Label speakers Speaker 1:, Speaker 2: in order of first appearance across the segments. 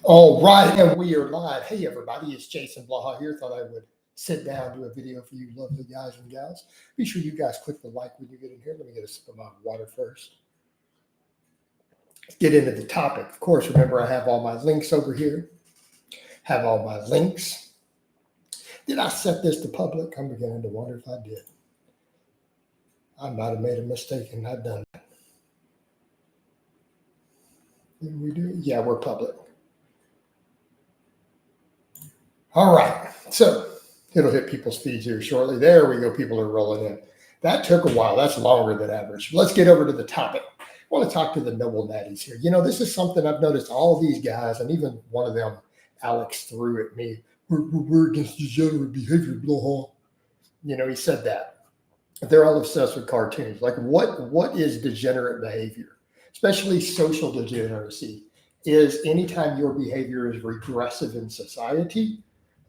Speaker 1: All right, and we are live. Hey, everybody, it's Jason Blaha here. Thought I would sit down, do a video for you lovely guys and gals. Be sure you guys click the like when you get in here. Let me get a sip of my water first. Let's get into the topic. Of course, remember I have all my links over here. Have all my links. Did I set this to public? I'm beginning to wonder if I did. I might have made a mistake and not done that. Did we do it? Yeah, we're public. All right, so it'll hit people's feeds here shortly. There we go. People are rolling in. That took a while. That's longer than average. Let's get over to the topic. I want to talk to the noble natties here. You know, this is something I've noticed all these guys, and even one of them, Alex, threw at me. We're against degenerate behavior, Blaha. You know, he said that. They're all obsessed with cartoons. Like, what is degenerate behavior? Especially social degeneracy is anytime your behavior is regressive in society.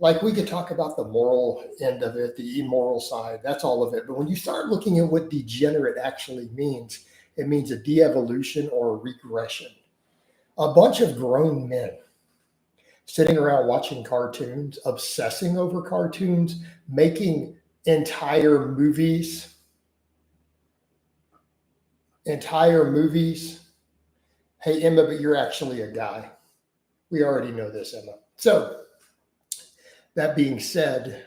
Speaker 1: Like, we could talk about the moral end of it, the immoral side, that's all of it. But when you start looking at what degenerate actually means, it means a de-evolution or a regression. A bunch of grown men sitting around watching cartoons, obsessing over cartoons, making entire movies. Hey, Emma, but you're actually a guy. We already know this, Emma. So, that being said,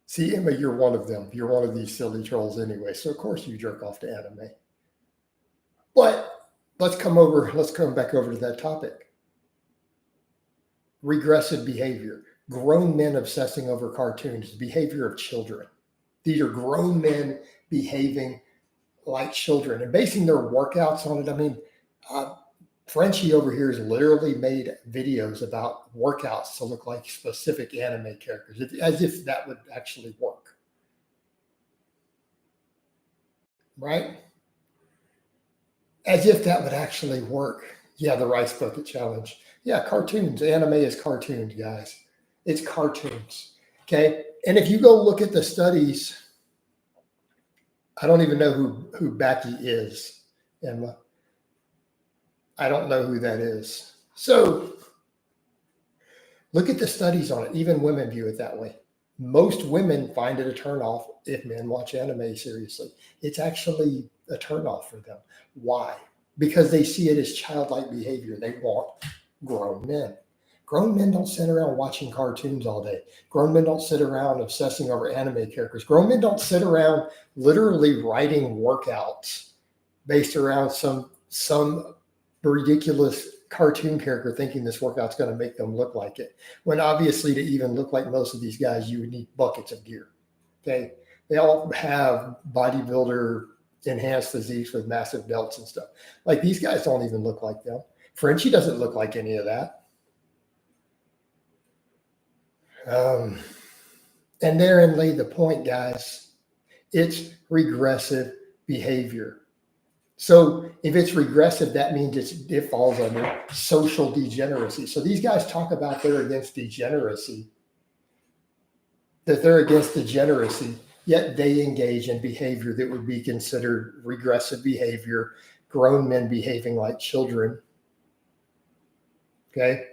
Speaker 1: see, Emma, you're one of them. You're one of these silly trolls anyway. So, of course, you jerk off to anime. But let's come back over to that topic. Regressive behavior. Grown men obsessing over cartoons, the behavior of children. These are grown men behaving like children and basing their workouts on it. I mean, Frenchie over here has literally made videos about workouts to look like specific anime characters, as if that would actually work. Right? As if that would actually work. Yeah, the rice bucket challenge. Yeah, cartoons. Anime is cartoons, guys. It's cartoons. Okay? And if you go look at the studies, I don't even know who Becky is, Emma. I don't know who that is. So look at the studies on it. Even women view it that way. Most women find it a turnoff if men watch anime seriously. It's actually a turnoff for them. Why? Because they see it as childlike behavior. They want grown men. Grown men don't sit around watching cartoons all day. Grown men don't sit around obsessing over anime characters. Grown men don't sit around literally writing workouts based around some ridiculous cartoon character thinking this workout's going to make them look like it. When obviously to even look like most of these guys, you would need buckets of gear. Okay. They all have bodybuilder enhanced physiques with massive belts and stuff. Like, these guys don't even look like them. Frenchie doesn't look like any of that. And therein lay the point, guys. It's regressive behavior. So if it's regressive, that means it falls under social degeneracy. So these guys talk about they're against degeneracy, yet they engage in behavior that would be considered regressive behavior, grown men behaving like children. Okay?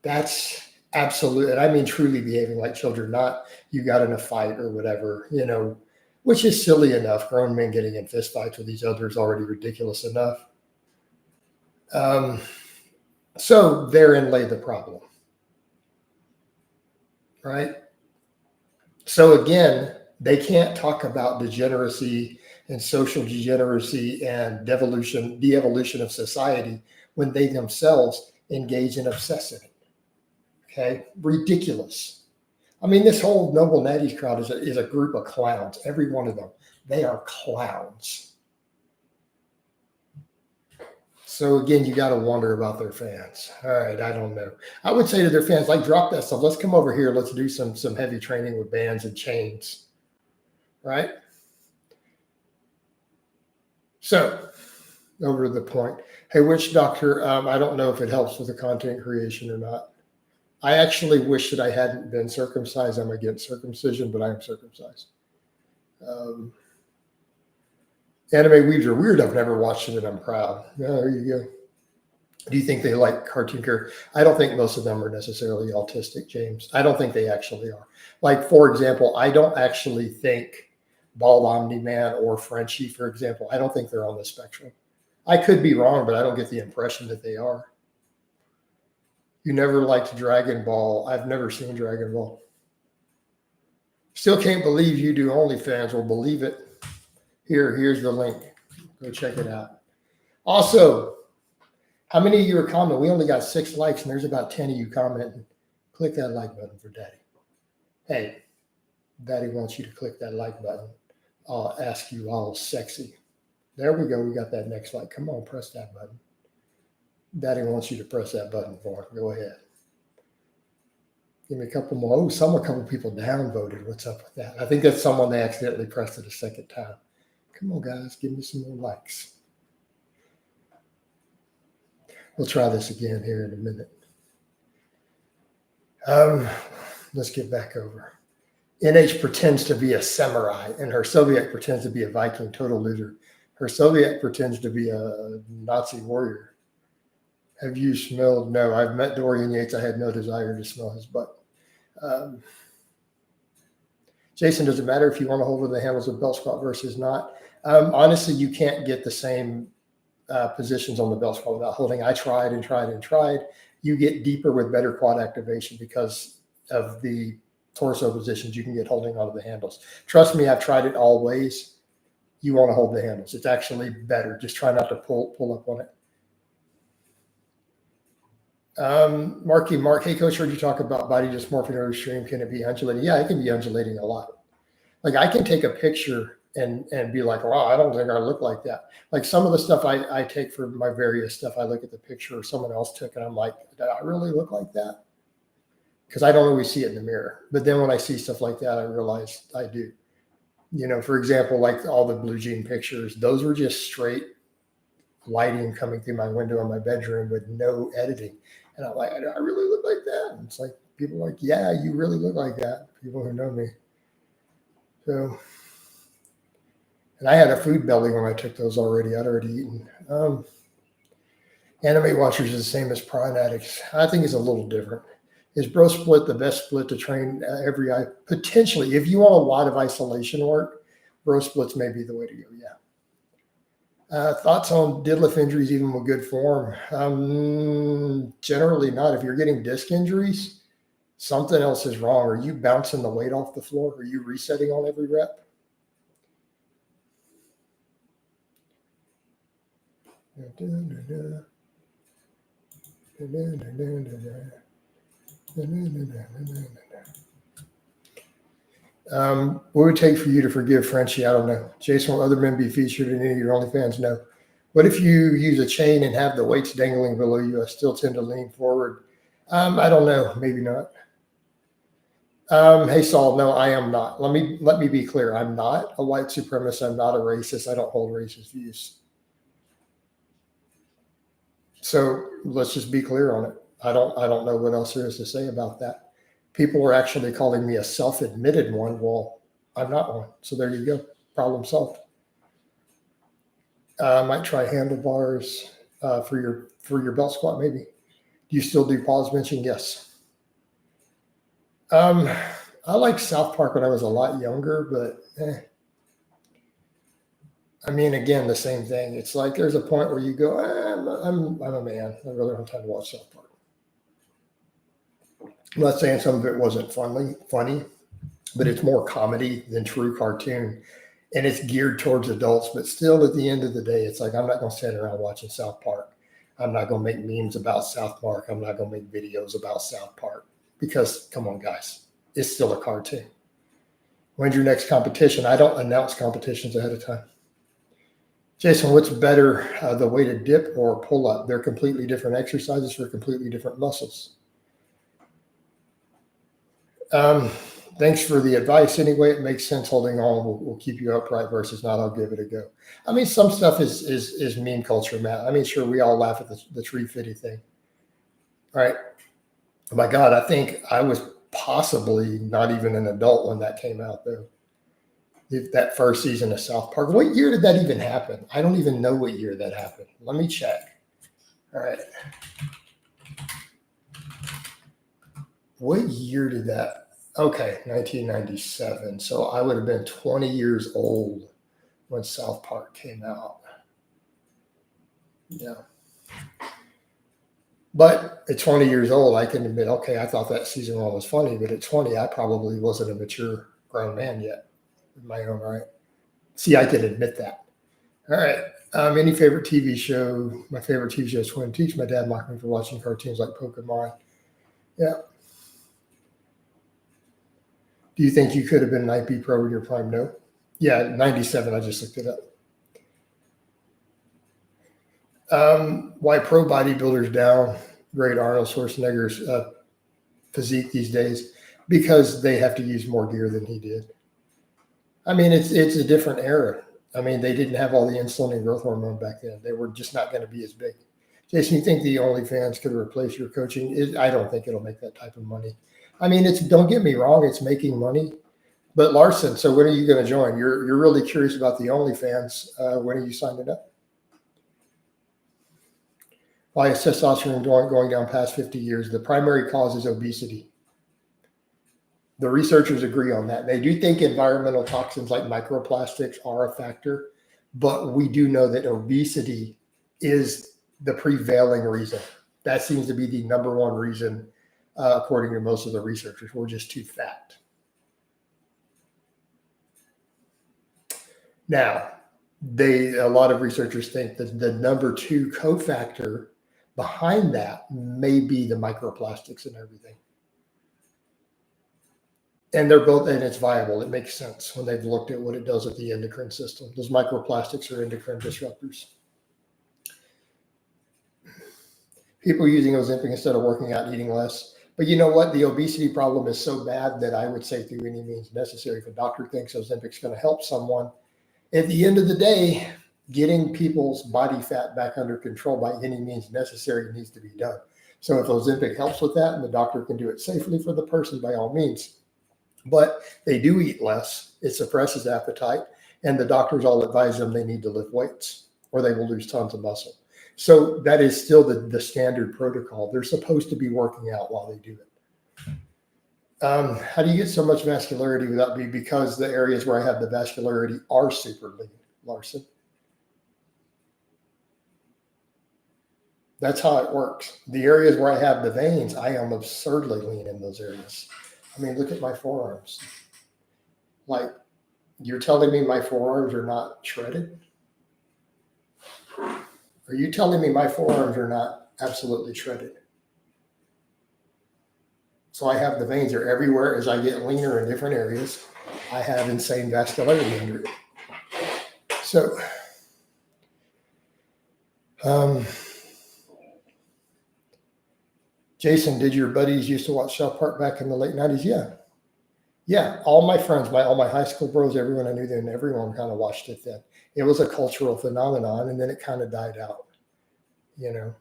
Speaker 1: That's absolute, and I mean truly behaving like children, not you got in a fight or whatever, you know, which is silly enough. Grown men getting in fistfights with each other is already ridiculous enough. So therein lay the problem, right? So again, they can't talk about degeneracy and social degeneracy and de-evolution of society when they themselves engage in obsessing. Okay, ridiculous. I mean, this whole Noble Natties crowd is a group of clowns. Every one of them. They are clowns. So again, you got to wonder about their fans. All right, I don't know. I would say to their fans, like, drop that stuff. Let's come over here. Let's do some heavy training with bands and chains. Right? So, over to the point. Hey, witch doctor, I don't know if it helps with the content creation or not. I actually wish that I hadn't been circumcised. I'm against circumcision, but I am circumcised. Anime weebs are weird. I've never watched it and I'm proud. Yeah, there you go. Do you think they like cartoon characters? I don't think most of them are necessarily autistic, James. I don't think they actually are. Like, for example, I don't actually think Bald Omni-Man or Frenchie, for example, I don't think they're on the spectrum. I could be wrong, but I don't get the impression that they are. You never liked Dragon Ball. I've never seen Dragon Ball. Still can't believe you do OnlyFans. Well, believe it. Here's the link. Go check it out. Also, how many of you are commenting? We only got 6 likes, and there's about 10 of you commenting. Click that like button for Daddy. Hey, Daddy wants you to click that like button. I'll ask you all sexy. There we go. We got that next like. Come on, press that button. Daddy wants you to press that button for him. Go ahead. Give me a couple more. Oh, a couple people downvoted. What's up with that? I think that's someone they accidentally pressed it a second time. Come on, guys. Give me some more likes. We'll try this again here in a minute. Let's get back over. NH pretends to be a samurai, and her Soviet pretends to be a Viking. Total loser. Her Soviet pretends to be a Nazi warrior. Have you smelled? No, I've met Dorian Yates. I had no desire to smell his butt. Jason, does it matter if you want to hold the handles of belt squat versus not? Honestly, you can't get the same positions on the belt squat without holding. I tried and tried and tried. You get deeper with better quad activation because of the torso positions you can get holding onto the handles. Trust me, I've tried it all ways. You want to hold the handles. It's actually better. Just try not to pull up on it. Mark, hey coach, heard you talk about body dysmorphia over stream. Can it be undulating? Yeah, it can be undulating a lot. Like I can take a picture and be like, wow, I don't think I look like that. Like some of the stuff I take for my various stuff, I look at the picture or someone else took and I'm like, did I really look like that? Because I don't always see it in the mirror. But then when I see stuff like that, I realize I do. You know, for example, like all the blue jean pictures, those were just straight lighting coming through my window in my bedroom with no editing. And I'm like, I really look like that. And it's like, people are like, yeah, you really look like that. People who know me. So, and I had a food belly when I took those already. I'd already eaten. Anime watchers is the same as Prime addicts. I think it's a little different. Is bro split the best split to train every eye? Potentially, if you want a lot of isolation work, bro splits may be the way to go. Yeah. Thoughts on deadlift injuries, even with good form? Generally not. If you're getting disc injuries, something else is wrong. Are you bouncing the weight off the floor? Are you resetting on every rep? What would it take for you to forgive Frenchie? I don't know. Jason, will other men be featured in any of your OnlyFans? No. What if you use a chain and have the weights dangling below you? I still tend to lean forward. I don't know. Maybe not. Hey, Saul. No, I am not. Let me be clear. I'm not a white supremacist. I'm not a racist. I don't hold racist views. So let's just be clear on it. I don't know what else there is to say about that. People are actually calling me a self-admitted one. Well, I'm not one. So there you go. Problem solved. I might try handlebars for your belt squat, maybe. Do you still do pause benching? Yes. I liked South Park when I was a lot younger, but I mean, again, the same thing. It's like there's a point where you go, I'm a man. I really don't have time to watch South Park. I'm not saying some of it wasn't funny, but it's more comedy than true cartoon. And it's geared towards adults, but still at the end of the day, it's like, I'm not going to sit around watching South Park. I'm not going to make memes about South Park. I'm not going to make videos about South Park because, come on, guys, it's still a cartoon. When's your next competition? I don't announce competitions ahead of time. Jason, what's better, the weighted dip or pull up? They're completely different exercises for completely different muscles. Thanks for the advice. Anyway, it makes sense. Holding on will keep you upright versus not. I'll give it a go. I mean, some stuff is meme culture, Matt. I mean, sure, we all laugh at the tree fitty thing. All right. Oh my God, I think I was possibly not even an adult when that came out, though. That first season of South Park. What year did that even happen? I don't even know what year that happened. Let me check. All right. What year did that? Okay, 1997. So I would have been 20 years old when South Park came out. Yeah. But at 20 years old, I can admit, okay, I thought that season one was funny, but at 20, I probably wasn't a mature grown man yet in my own right. See, I can admit that. All right. Any favorite TV show? My favorite TV show is Twin Peaks. My dad mocked me for watching cartoons like Pokemon. Yeah. Do you think you could have been an IP pro in your prime? No. Yeah, 97. I just looked it up. Why pro bodybuilders downgrade Arnold Schwarzenegger's physique these days? Because they have to use more gear than he did. I mean, it's a different era. I mean, they didn't have all the insulin and growth hormone back then. They were just not going to be as big. Jason, you think the OnlyFans could replace your coaching? I don't think it'll make that type of money. I mean, don't get me wrong, it's making money. But Larson, so when are you going to join? You're really curious about the OnlyFans. When are you signing up? Why is testosterone going down past 50 years? The primary cause is obesity. The researchers agree on that. They do think environmental toxins like microplastics are a factor, but we do know that obesity is the prevailing reason. That seems to be the number one reason, according to most of the researchers. We're just too fat. Now, a lot of researchers think that the number two cofactor behind that may be the microplastics and everything. And they're both, and it's viable. It makes sense when they've looked at what it does with the endocrine system. Those microplastics are endocrine disruptors. People using Ozempic instead of working out and eating less. But you know what? The obesity problem is so bad that I would say through any means necessary. If a doctor thinks Ozempic's going to help someone, at the end of the day, getting people's body fat back under control by any means necessary needs to be done. So if Ozempic helps with that and the doctor can do it safely for the person, by all means. But they do eat less. It suppresses appetite. And the doctors all advise them they need to lift weights or they will lose tons of muscle. So that is still the standard protocol. They're supposed to be working out while they do it. How do you get so much vascularity without being? Because the areas where I have the vascularity are super lean, Larson. That's how it works. The areas where I have the veins, I am absurdly lean in those areas. I mean, look at my forearms. Like, you're telling me my forearms are not shredded? Are you telling me my forearms are not absolutely shredded? So I have the veins are everywhere. As I get leaner in different areas, I have insane vascularity under it. So, Jason, did your buddies used to watch South Park back in the late 90s? Yeah. Yeah. All my friends, all my high school bros, everyone I knew then, everyone kind of watched it then. It was a cultural phenomenon, and then it kind of died out, you know.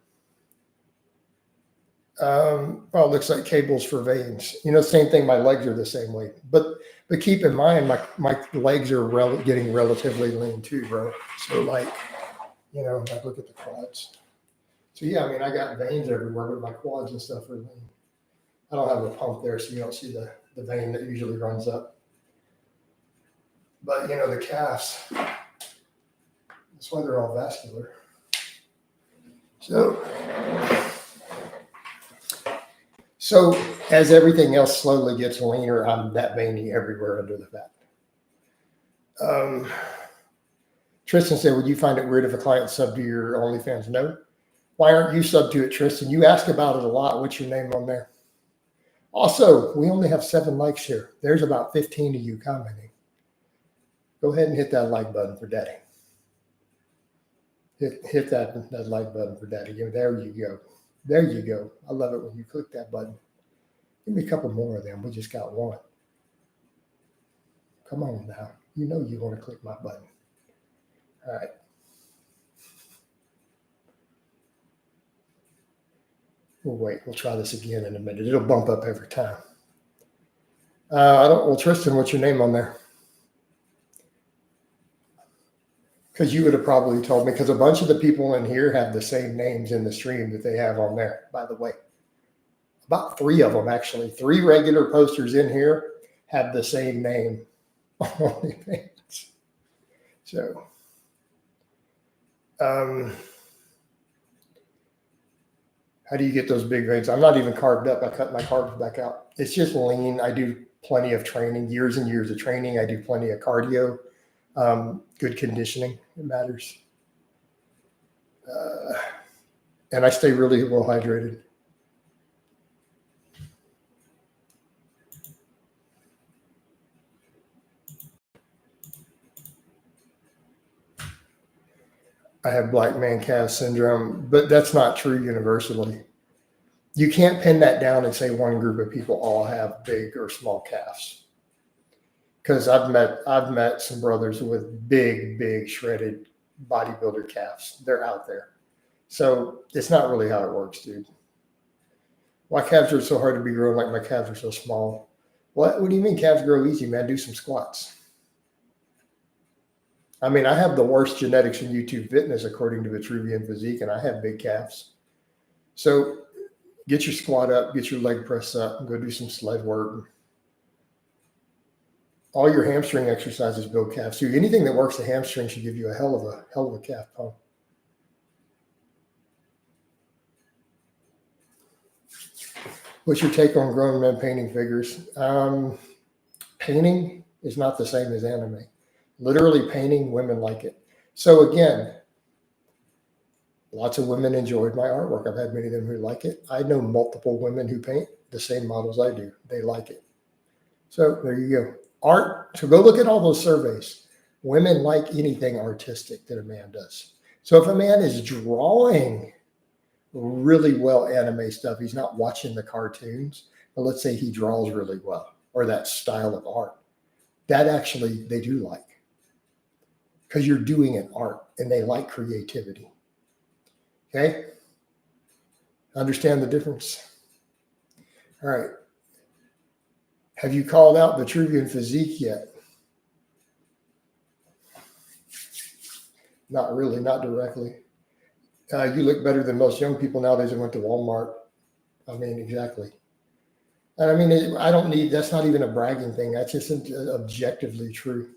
Speaker 1: Well, it looks like cables for veins. You know, same thing. My legs are the same way. But keep in mind, my legs are getting relatively lean too, bro. So like, you know, like look at the quads. So yeah, I mean, I got veins everywhere, but my quads and stuff are lean. I don't have a pump there, so you don't see the vein that usually runs up. But you know, the calves, that's why they're all vascular. So as everything else slowly gets leaner, I'm that veiny everywhere under the fat. Tristan said, would you find it weird if a client subbed to your OnlyFans? No. Why aren't you subbed to it, Tristan? You ask about it a lot. What's your name on there? Also, we only have 7 likes here. There's about 15 of you commenting. Go ahead and hit that like button for Daddy. Hit that like button for Daddy. There you go. There you go. I love it when you click that button. Give me a couple more of them. We just got one. Come on now. You know you want to click my button. All right. We'll wait. We'll try this again in a minute. It'll bump up every time. Well, Tristan, what's your name on there? Because you would have probably told me, because a bunch of the people in here have the same names in the stream that they have on there, by the way. About 3 of them, actually. 3 regular posters in here have the same name on OnlyFans. So, how do you get those big veins? I'm not even carved up. I cut my carbs back out. It's just lean. I do plenty of training, years and years of training. I do plenty of cardio, good conditioning. It matters. And I stay really well hydrated. I have black man calf syndrome, but that's not true universally. You can't pin that down and say one group of people all have big or small calves. Because I've met some brothers with big shredded bodybuilder calves. They're out there. So it's not really how it works, dude. Why calves are so hard to be grown like my calves are so small? What do you mean calves grow easy, man? Do some squats. I mean, I have the worst genetics in YouTube fitness according to Vitruvian Physique, and I have big calves. So get your squat up, get your leg press up, and go do some sled work. All your hamstring exercises build calves too. Anything that works the hamstring should give you a hell of a calf pump. What's your take on grown men painting figures? Painting is not the same as anime. Literally painting, women like it. So again, lots of women enjoyed my artwork. I've had many of them who like it. I know multiple women who paint the same models I do. They like it. So there you go. Art, so go look at all those surveys. Women like anything artistic that a man does. So if a man is drawing really well anime stuff, he's not watching the cartoons, but let's say he draws really well, or that style of art, that actually they do like. Because you're doing an art and they like creativity. Okay? Understand the difference? All right. Have you called out Vitruvian Physique yet? Not really, not directly. You look better than most young people nowadays that went to Walmart. I mean, exactly. And I mean, I don't need, that's not even a bragging thing. That's just objectively true.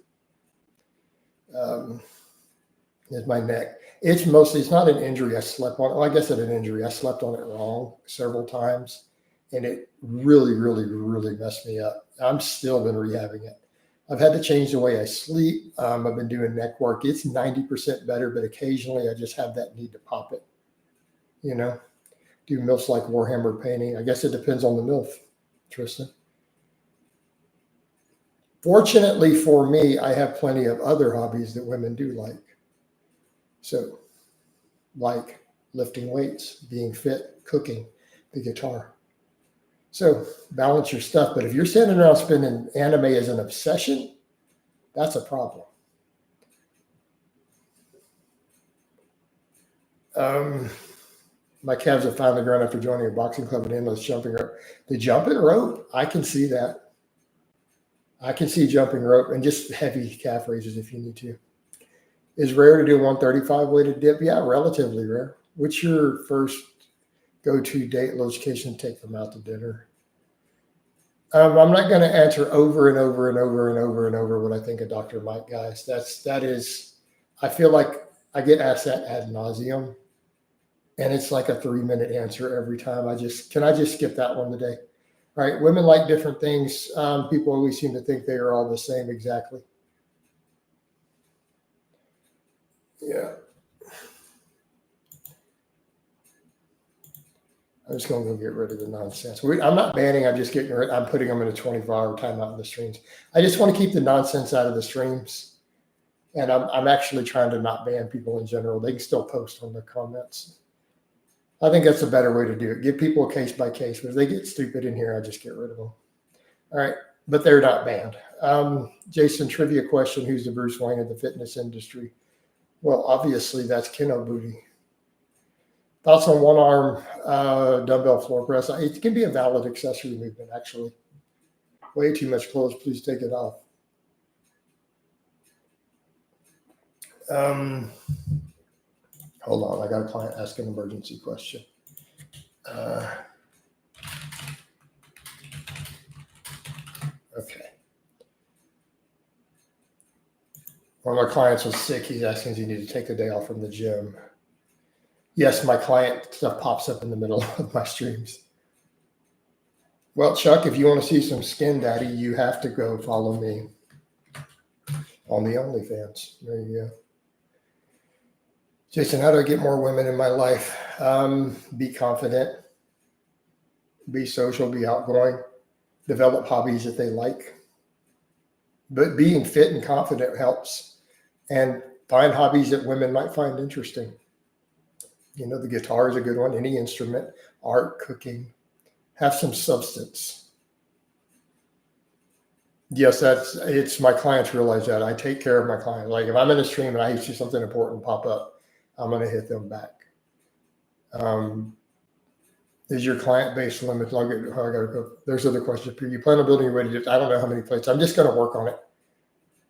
Speaker 1: Is my neck. It's not an injury. I slept on it. Well, I guess it's an injury. I slept on it wrong several times, and it really messed me up. I'm still been rehabbing it. I've had to change the way I sleep. I've been doing neck work. It's 90% better, but occasionally I just have that need to pop it. You know, do MILFs like Warhammer painting? I guess it depends on the MILF, Tristan. Fortunately for me, I have plenty of other hobbies that women do like. So, like lifting weights, being fit, cooking, the guitar. So balance your stuff. But if you're standing around spending anime as an obsession, that's a problem. My calves have finally grown after joining a boxing club and endless jumping rope. The jumping rope, I can see that. I can see jumping rope and just heavy calf raises if you need to. Is rare to do 135 weighted dip? Yeah, relatively rare. What's your first go-to date location to take them out to dinner? I'm not going to answer over and over what I think of Dr. Mike, guys. That is, I feel like I get asked that ad nauseum, and it's like a 3-minute answer every time. Can I just skip that one today? All right, women like different things. People always seem to think they are all the same exactly. Yeah. I'm just going to go get rid of the nonsense. I'm not banning. I'm just getting rid. I'm putting them in a 24-hour timeout in the streams. I just want to keep the nonsense out of the streams. And I'm actually trying to not ban people in general. They can still post on the comments. I think that's a better way to do it. Give people a case by case. But if they get stupid in here, I just get rid of them. All right. But they're not banned. Jason, trivia question. Who's the Bruce Wayne of the fitness industry? Well, obviously, that's Keno Booty. Thoughts on one arm dumbbell floor press? It can be a valid accessory movement, actually. Way too much clothes. Please take it off. Hold on. I got a client ask an emergency question. Okay. One of my clients was sick. He's asking if he need to take the day off from the gym. Yes, my client stuff pops up in the middle of my streams. Well, Chuck, if you want to see some skin, Daddy, you have to go follow me on the OnlyFans. There you go. Jason, how do I get more women in my life? Be confident, be social, be outgoing, develop hobbies that they like. But being fit and confident helps. And find hobbies that women might find interesting. You know, the guitar is a good one, any instrument, art, cooking. Have some substance. Yes, it's my clients realize that. I take care of my clients. Like if I'm in a stream and I see something important pop up, I'm going to hit them back. Is your client base limited? I gotta go. There's other questions. You plan on building ready to, I don't know how many plates. I'm just going to work on it.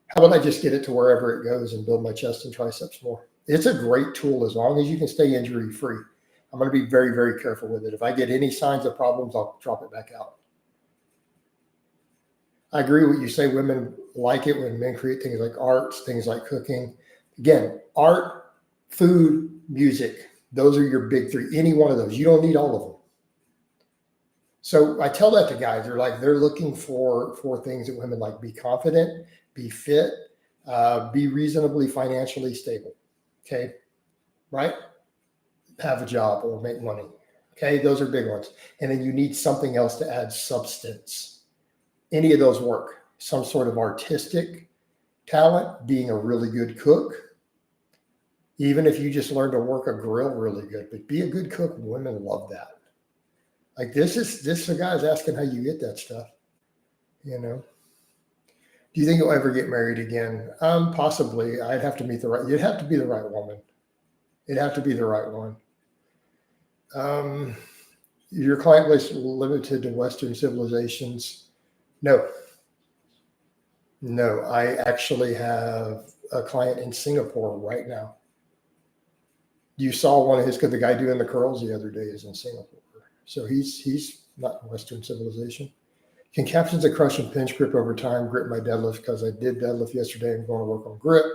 Speaker 1: How about I just get it to wherever it goes and build my chest and triceps more? It's a great tool as long as you can stay injury free. I'm going to be very, very careful with it. If I get any signs of problems, I'll drop it back out. I agree with what you say. Women like it when men create things like arts, things like cooking. Again, art, food, music. Those are your big three. Any one of those. You don't need all of them. So I tell that to guys. They're looking for things that women like. Be confident, be fit, be reasonably financially stable. Okay, right? Have a job or make money. Okay, those are big ones. And then you need something else to add substance. Any of those work. Some sort of artistic talent, being a really good cook. Even if you just learn to work a grill really good, but be a good cook. Women love that. Like this guy's asking how you get that stuff. You know. Do you think you'll ever get married again? Possibly. You'd have to be the right woman. It'd have to be the right one. Your client base limited to Western civilizations? No. I actually have a client in Singapore right now. You saw one of his, because the guy doing the curls the other day is in Singapore. So he's not in Western civilization. Can captains a crush and pinch grip over time grip my deadlift? Because I did deadlift yesterday. I'm going to work on grip.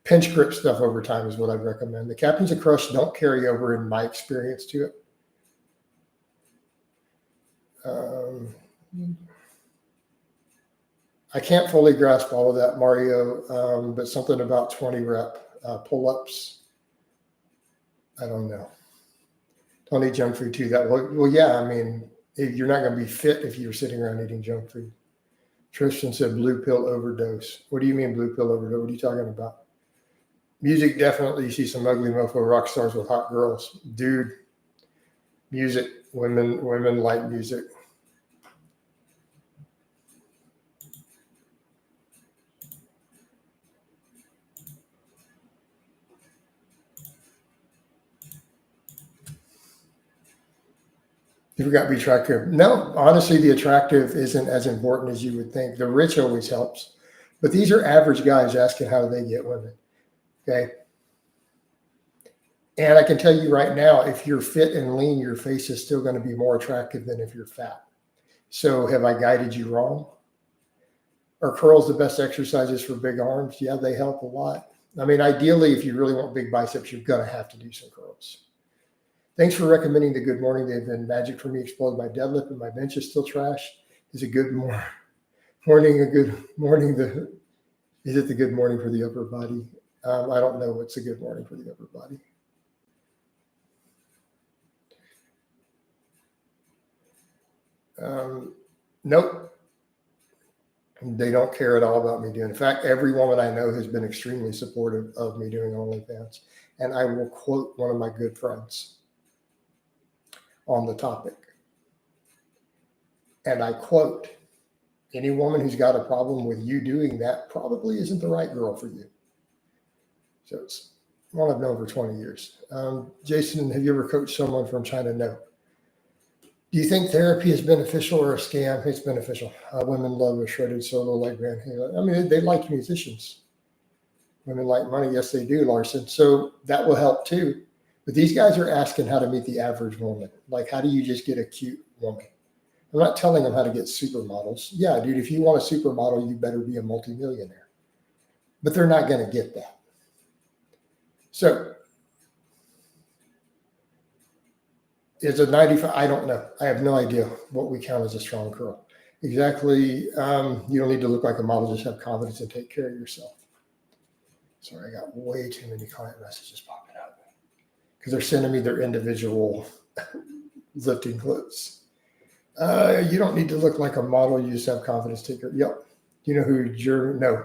Speaker 1: Pinch grip stuff over time is what I'd recommend. The captains of crush don't carry over in my experience to it. I can't fully grasp all of that, Mario, but something about 20 rep pull-ups. I don't know. Don't eat junk food too. Well, yeah. I mean, you're not going to be fit if you're sitting around eating junk food. Tristan said blue pill overdose. What do you mean blue pill overdose? What are you talking about? Music, definitely. You see some ugly mofo rock stars with hot girls. Dude, music. Women like music. You forgot to be attractive. No, honestly, the attractive isn't as important as you would think. The rich always helps. But these are average guys asking how they get women. Okay. And I can tell you right now, if you're fit and lean, your face is still going to be more attractive than if you're fat. So have I guided you wrong? Are curls the best exercises for big arms? Yeah, they help a lot. I mean, ideally, if you really want big biceps, you're going to have to do some curls. Thanks for recommending the good morning. They've been magic for me. Exploded my deadlift, and my bench is still trash. Is a good morning a good morning? Is it the good morning for the upper body? I don't know what's a good morning for the upper body. Nope. They don't care at all about me doing. In fact, every woman I know has been extremely supportive of me doing OnlyFans. And I will quote one of my good friends on the topic. And I quote, any woman who's got a problem with you doing that probably isn't the right girl for you. So it's one I've known for 20 years. Jason, have you ever coached someone from China? No. Do you think therapy is beneficial or a scam? It's beneficial. Women love a shredded solo leg band. I mean, they like musicians. Women like money. Yes, they do, Larson. So that will help too. But these guys are asking how to meet the average woman. Like, how do you just get a cute woman? I'm not telling them how to get supermodels. Yeah, dude, if you want a supermodel, you better be a multimillionaire. But they're not going to get that. So is a 95? I don't know. I have no idea what we count as a strong curl. Exactly. You don't need to look like a model. Just have confidence and take care of yourself. Sorry, I got way too many client messages popping up because they're sending me their individual lifting clips. You don't need to look like a model. You just have confidence. Take care. Yep. You know who you're? No.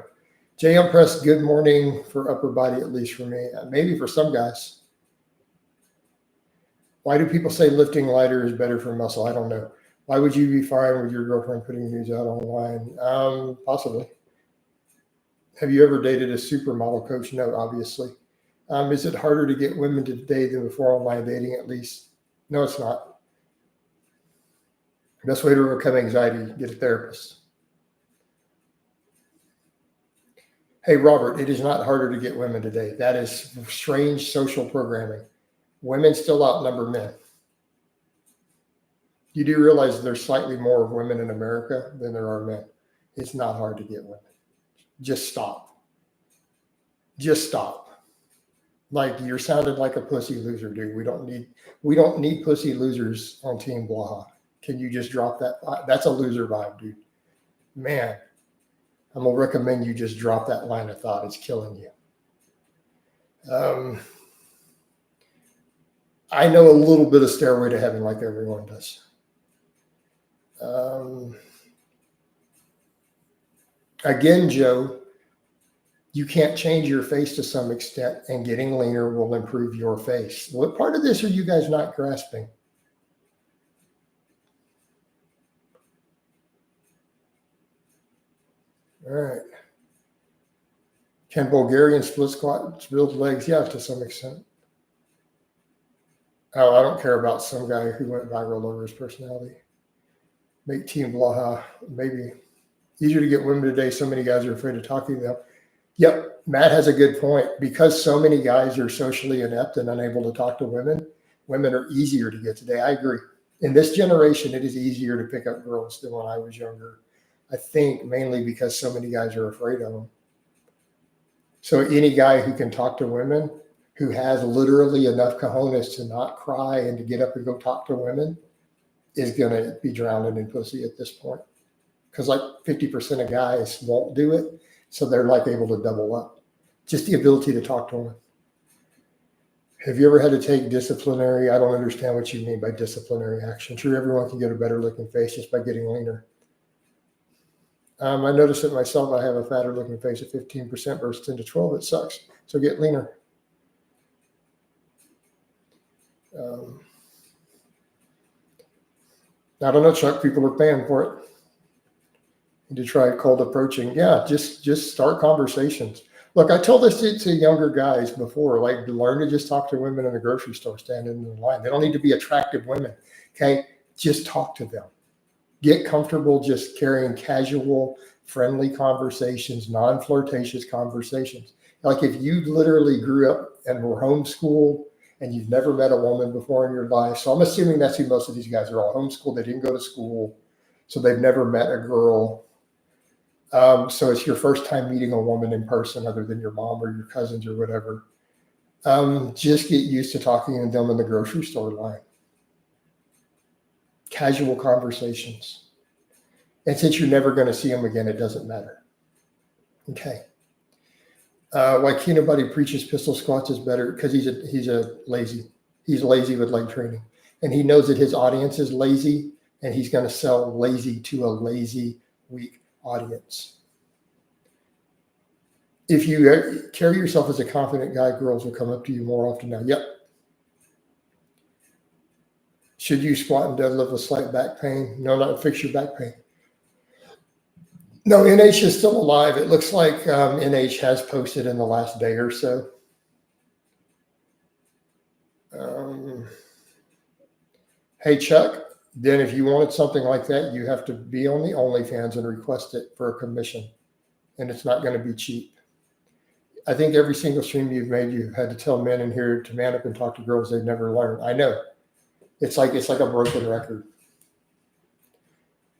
Speaker 1: JM Press, good morning for upper body, at least for me. Maybe for some guys. Why do people say lifting lighter is better for muscle? I don't know. Why would you be fine with your girlfriend putting news out online? Possibly. Have you ever dated a supermodel coach? No, obviously. Is it harder to get women today than before online dating, at least? No, it's not. Best way to overcome anxiety, get a therapist. Hey, Robert, it is not harder to get women today. That is strange social programming. Women still outnumber men. You do realize there's slightly more women in America than there are men. It's not hard to get women. Just stop. Just stop. Like, you're sounding like a pussy loser, dude. We don't need pussy losers on Team Blaha. Can you just drop that? That's a loser vibe, dude. Man, I'm gonna recommend you just drop that line of thought. It's killing you. I know a little bit of Stairway to Heaven, like everyone does. Again, Joe, you can't change your face to some extent, and getting leaner will improve your face. What part of this are you guys not grasping? All right. Can Bulgarian split squats build legs? Yeah, to some extent. Oh, I don't care about some guy who went viral over his personality. Make Team Blaha maybe easier to get women today. So many guys are afraid of talking to them. Yep, Matt has a good point. Because so many guys are socially inept and unable to talk to women, women are easier to get today. I agree. In this generation, it is easier to pick up girls than when I was younger. I think mainly because so many guys are afraid of them. So any guy who can talk to women, who has literally enough cojones to not cry and to get up and go talk to women, is going to be drowning in pussy at this point. Because like 50% of guys won't do it. So they're like able to double up. Just the ability to talk to women. Have you ever had to take disciplinary? I don't understand what you mean by disciplinary action. Sure, everyone can get a better looking face just by getting leaner. I noticed it myself. I have a fatter looking face at 15% versus 10 to 12. It sucks. So get leaner. I don't know, Chuck. People are paying for it. To try cold approaching. Yeah, just start conversations. Look, I told this to younger guys before, like, learn to just talk to women in the grocery store standing in the line. They don't need to be attractive women. Okay. Just talk to them. Get comfortable just carrying casual, friendly conversations, non-flirtatious conversations. Like if you literally grew up and were homeschooled and you've never met a woman before in your life. So I'm assuming that's who most of these guys are, all homeschooled. They didn't go to school. So they've never met a girl. So it's your first time meeting a woman in person other than your mom or your cousins or whatever. Just get used to talking to them in the grocery store line. Casual conversations. And since you're never going to see them again, it doesn't matter. Okay. Why can't nobody preaches pistol squats is better? Because he's a lazy. He's lazy with leg training. And he knows that his audience is lazy, and he's going to sell lazy to a lazy, weak audience. If you carry yourself as a confident guy, girls will come up to you more often now. Yep. Should you squat and deadlift with slight back pain? No, not fix your back pain. No, NH is still alive. It looks like NH has posted in the last day or so. Hey, Chuck, then if you wanted something like that, you have to be on the OnlyFans and request it for a commission. And it's not going to be cheap. I think every single stream you've made, you've had to tell men in here to man up and talk to girls they've never learned. I know. It's like a broken record.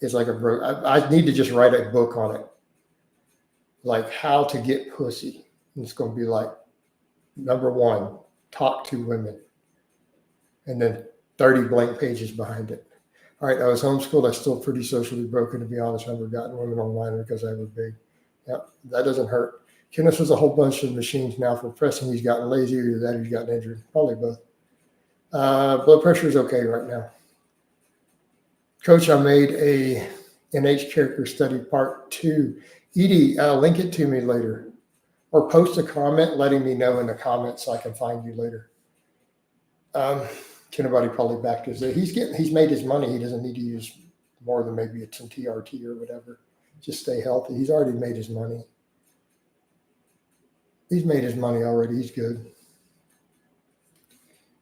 Speaker 1: It's like I need to just write a book on it. Like how to get pussy. And it's going to be like, number one, talk to women. And then 30 blank pages behind it. All right, I was homeschooled. I'm still pretty socially broken, to be honest. I've never gotten women online because I was big. Yeah, that doesn't hurt. Kenneth has a whole bunch of machines now for pressing. He's gotten lazy, or that he's gotten injured. Probably both. Blood pressure is okay right now. Coach, I made a NH character study part 2. Edie, link it to me later. Or post a comment letting me know in the comments so I can find you later. Anybody probably backed his. He's made his money. He doesn't need to use more than maybe some TRT or whatever. Just stay healthy. He's already made his money. He's made his money already. He's good.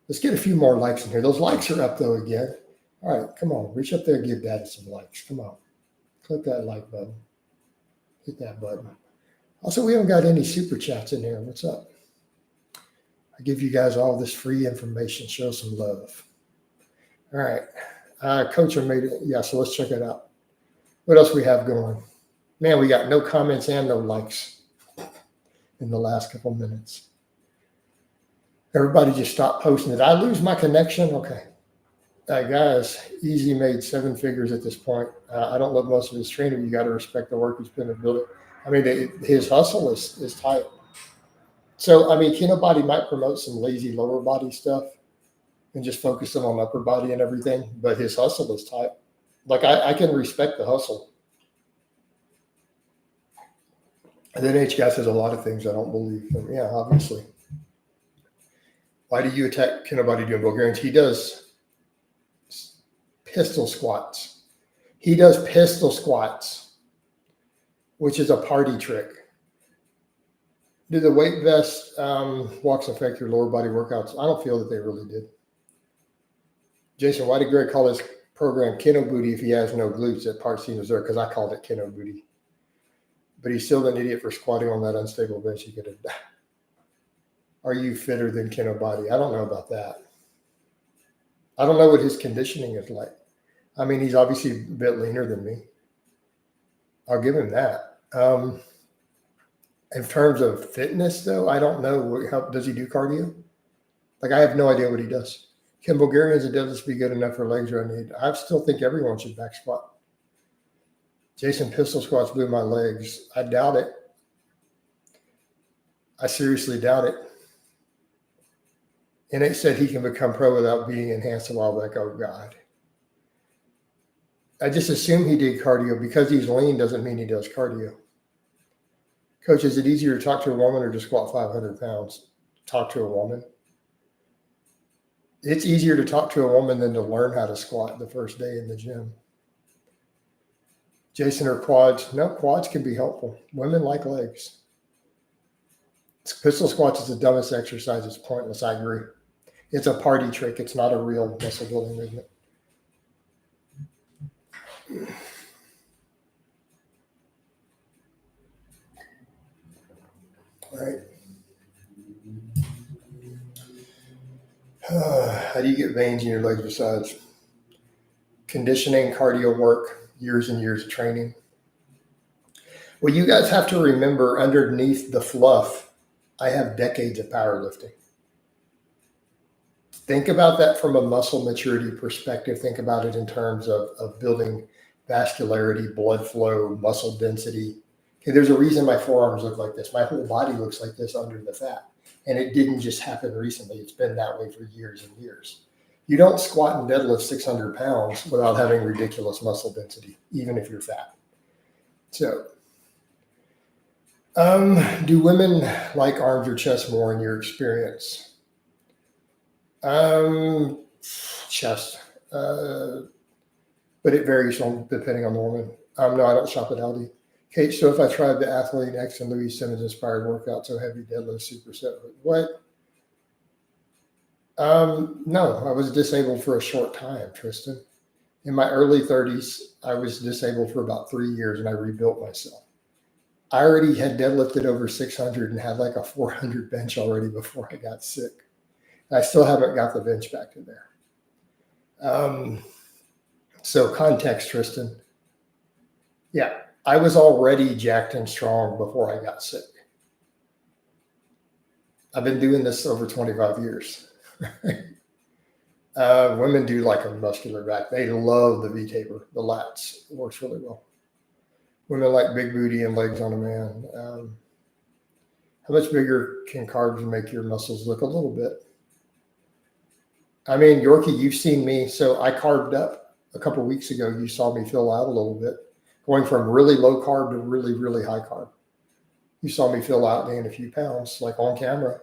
Speaker 1: Let's get a few more likes in here. Those likes are up though again. All right, come on. Reach up there and give Daddy some likes. Come on. Click that like button. Hit that button. Also, we haven't got any super chats in here. What's up? I give you guys all this free information. Show some love. All right. Coach, I made it. Yeah, so let's check it out. What else we have going? Man, we got no comments and no likes in the last couple minutes. Everybody just stopped posting. Did I lose my connection? Okay. Guys, Easy made 7 figures at this point. I don't love most of his training. You got to respect the work he's been to build it. I mean, his hustle is tight. So, I mean, Kinobody might promote some lazy lower body stuff and just focus them on upper body and everything, but his hustle is tight. Like, I can respect the hustle. And then H guy says a lot of things I don't believe. And yeah, obviously. Why do you attack Kinobody doing Bulgarians? He does pistol squats. He does pistol squats, which is a party trick. Do the weight vest walks affect your lower body workouts? I don't feel that they really did. Jason, why did Greg call his program Kino Booty if he has no glutes at Park Scene Reserve? Because I called it Kino Booty. But he's still an idiot for squatting on that unstable bench. He could have died. Are you fitter than Kino Body? I don't know about that. I don't know what his conditioning is like. I mean, he's obviously a bit leaner than me. I'll give him that. In terms of fitness, though, I don't know. How does he do cardio? Like, I have no idea what he does. Can Bulgarians and deadlifts be good enough for legs or need? I still think everyone should back squat. Jason, pistol squats blew my legs. I doubt it. I seriously doubt it. And it said he can become pro without being enhanced a while back. Oh, God. I just assume he did cardio. Because he's lean doesn't mean he does cardio. Coach, is it easier to talk to a woman or to squat 500 pounds? Talk to a woman. It's easier to talk to a woman than to learn how to squat the first day in the gym. Jason, or quads? No, quads can be helpful. Women like legs. Pistol squats is the dumbest exercise. It's pointless. I agree. It's a party trick. It's not a real muscle building movement. All right. How do you get veins in your legs besides conditioning, cardio work, years and years of training? Well, you guys have to remember underneath the fluff, I have decades of powerlifting. Think about that from a muscle maturity perspective. Think about it in terms of building vascularity, blood flow, muscle density. Okay, there's a reason my forearms look like this. My whole body looks like this under the fat. And it didn't just happen recently. It's been that way for years and years. You don't squat and deadlift 600 pounds without having ridiculous muscle density, even if you're fat. So, do women like arms or chest more in your experience? Chest. But it varies depending on the woman. No, I don't shop at Aldi. Kate, so if I tried the Athlete X and Louis Simmons inspired workout, so heavy deadlift, superset, what? No, I was disabled for a short time, Tristan. In my early 30s, I was disabled for about 3 years and I rebuilt myself. I already had deadlifted over 600 and had like a 400 bench already before I got sick. I still haven't got the bench back to there. So context, Tristan. Yeah, I was already jacked and strong before I got sick. I've been doing this over 25 years. Women do like a muscular back. They love the V-taper, the lats. It works really well. Women like big booty and legs on a man. How much bigger can carbs make your muscles look? A little bit. I mean, Yorkie, you've seen me. So I carved up a couple of weeks ago. You saw me fill out a little bit, going from really low carb to really, really high carb. You saw me fill out, gain a few pounds, like on camera.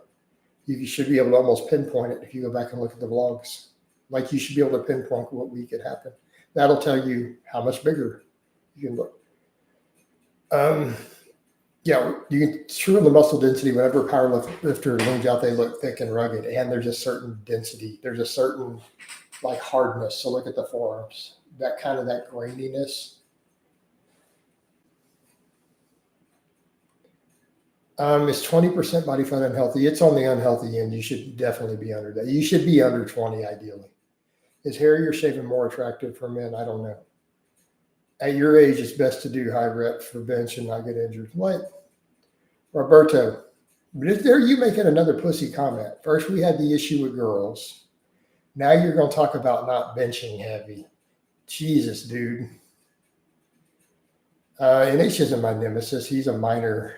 Speaker 1: You should be able to almost pinpoint it if you go back and look at the vlogs. Like you should be able to pinpoint what week it happened. That'll tell you how much bigger you can look. Yeah, you can true the muscle density. Whenever a power lifter leans out, they look thick and rugged, and there's a certain density. There's a certain like hardness. So look at the forearms. That kind of that graininess. Is 20% body fat unhealthy? It's on the unhealthy end. You should definitely be under that. You should be under 20 ideally. Is hairier shaving more attractive for men? I don't know. At your age, it's best to do high reps for bench and not get injured. Like Roberto, there you making another pussy comment. First, we had the issue with girls. Now you're going to talk about not benching heavy. Jesus, dude. NH isn't my nemesis. He's a minor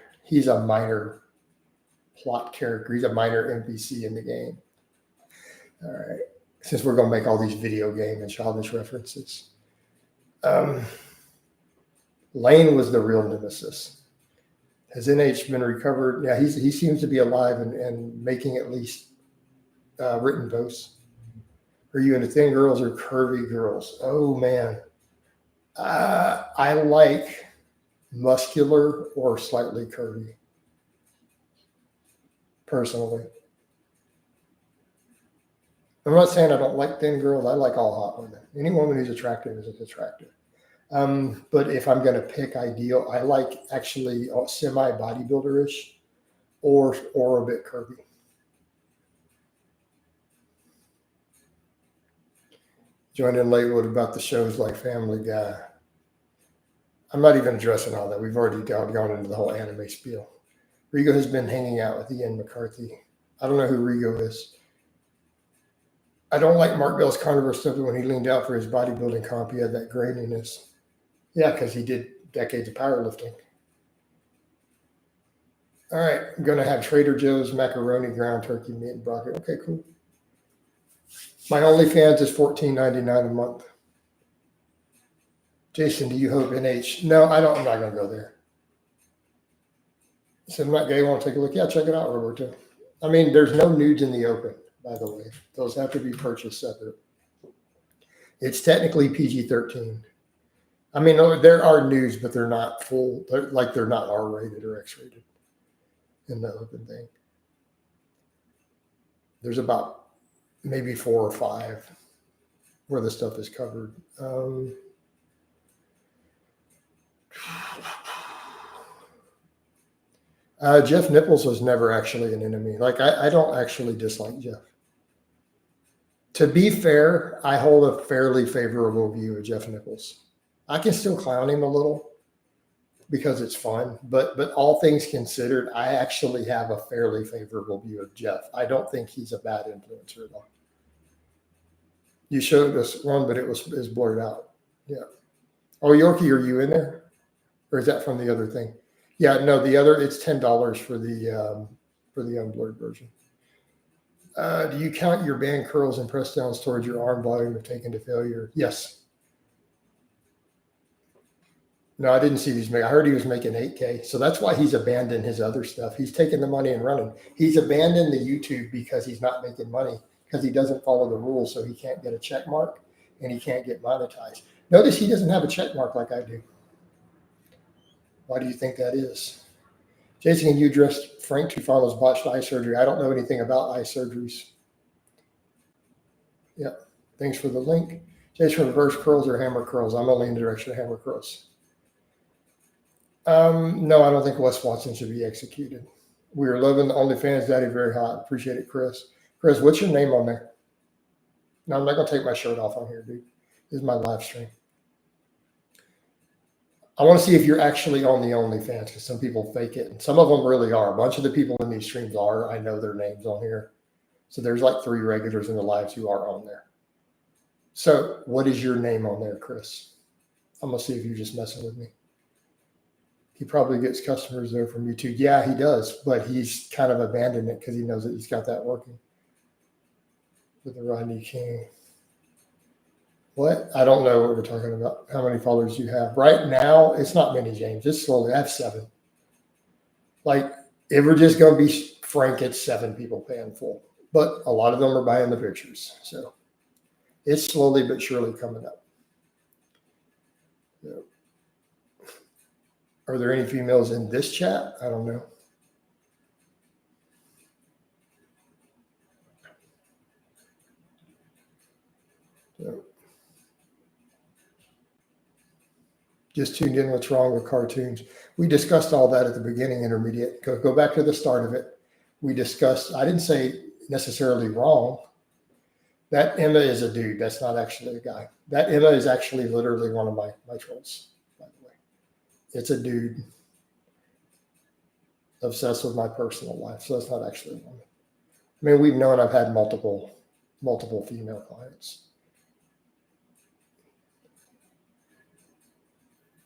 Speaker 1: plot character. He's a minor NPC in the game. All right. Since we're going to make all these video game and childish references. Lane was the real nemesis. Has NH been recovered? Yeah, he seems to be alive and making at least written posts. Are you into thin girls or curvy girls? Oh, man. I like muscular or slightly curvy, personally. I'm not saying I don't like thin girls. I like all hot women. Any woman who's attractive is attractive. But if I'm going to pick ideal, I like actually semi-bodybuilder-ish or a bit curvy. Joined in late. What about the shows like Family Guy? I'm not even addressing all that. We've already gone into the whole anime spiel. Rigo has been hanging out with Ian McCarthy. I don't know who Rigo is. I don't like Mark Bell's carnivore stuff, but when he leaned out for his bodybuilding comp, he had that graininess. Yeah, because he did decades of powerlifting. All right, I'm going to have Trader Joe's macaroni, ground turkey, meat, and broccoli. Okay, cool. My OnlyFans is $14.99 a month. Jason, do you hope NH? No, I don't. I'm not going to go there. So I'm not gay. Want to take a look? Yeah, check it out, Roberto. I mean, there's no nudes in the open, by the way. Those have to be purchased separate. It's technically PG-13. I mean, there are nudes, but they're not full. They're not R-rated or X-rated in the open thing. There's about maybe 4 or 5 where the stuff is covered. Jeff Nipples was never actually an enemy. Like, I don't actually dislike Jeff. To be fair, I hold a fairly favorable view of Jeff Nipples. I can still clown him a little because it's fun, but all things considered, I actually have a fairly favorable view of Jeff. I don't think he's a bad influencer at all. You showed us one, but it was blurred out. Yeah. Oh, Yorkie, are you in there? Or is that from the other thing? Yeah, no, the other, it's $10 for the unblurred version. Do you count your band curls and press downs towards your arm volume if taken to failure? Yes. No, I didn't see these. I heard he was making 8K. So that's why he's abandoned his other stuff. He's taking the money and running. He's abandoned the YouTube because he's not making money, because he doesn't follow the rules. So he can't get a check mark and he can't get monetized. Notice he doesn't have a check mark like I do. Why do you think that is? Jason, you addressed Frank Tufano's botched eye surgery. I don't know anything about eye surgeries. Yeah, thanks for the link. Jason, reverse curls or hammer curls? I'm only in the direction of hammer curls. No, I don't think Wes Watson should be executed. We are loving the OnlyFans Daddy very hot. Appreciate it, Chris. Chris, what's your name on there? No, I'm not gonna take my shirt off on here, dude. This is my live stream. I want to see if you're actually on the OnlyFans because some people fake it, and some of them really are. A bunch of the people in these streams are. I know their names on here. So there's like 3 regulars in the lives who are on there. So what is your name on there, Chris? I'm gonna see if you're just messing with me. He probably gets customers there from YouTube. Yeah, he does, but he's kind of abandoned it because he knows that he's got that working with the Rodney King. What? I don't know what we're talking about. How many followers you have right now? It's not many, James. It's slowly. I have 7. Like, if we're just gonna be frank, it's 7 people paying full, but a lot of them are buying the pictures. So it's slowly but surely coming up. Yeah. Are there any females in this chat? I don't know. So, just tuned in. What's wrong with cartoons? We discussed all that at the beginning, intermediate. Go back to the start of it. We discussed, I didn't say necessarily wrong. That Emma is a dude. That's not actually a guy. That Emma is actually literally one of my trolls, by the way. It's a dude obsessed with my personal life. So that's not actually a woman. I mean, we've known I've had multiple female clients.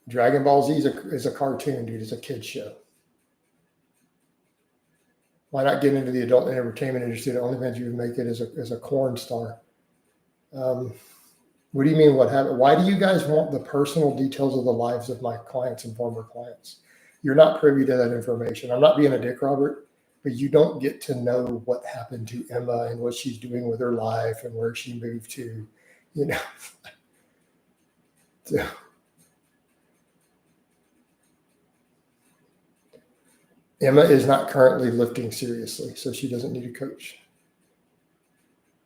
Speaker 1: Dragon Ball Z is a cartoon, dude. It's a kid's show. Why not get into the adult entertainment industry? The only thing you would make it as a corn star. What do you mean? What happened? Why do you guys want the personal details of the lives of my clients and former clients? You're not privy to that information. I'm not being a dick, Robert, but you don't get to know what happened to Emma and what she's doing with her life and where she moved to, you know. So, Emma is not currently lifting seriously, so she doesn't need a coach.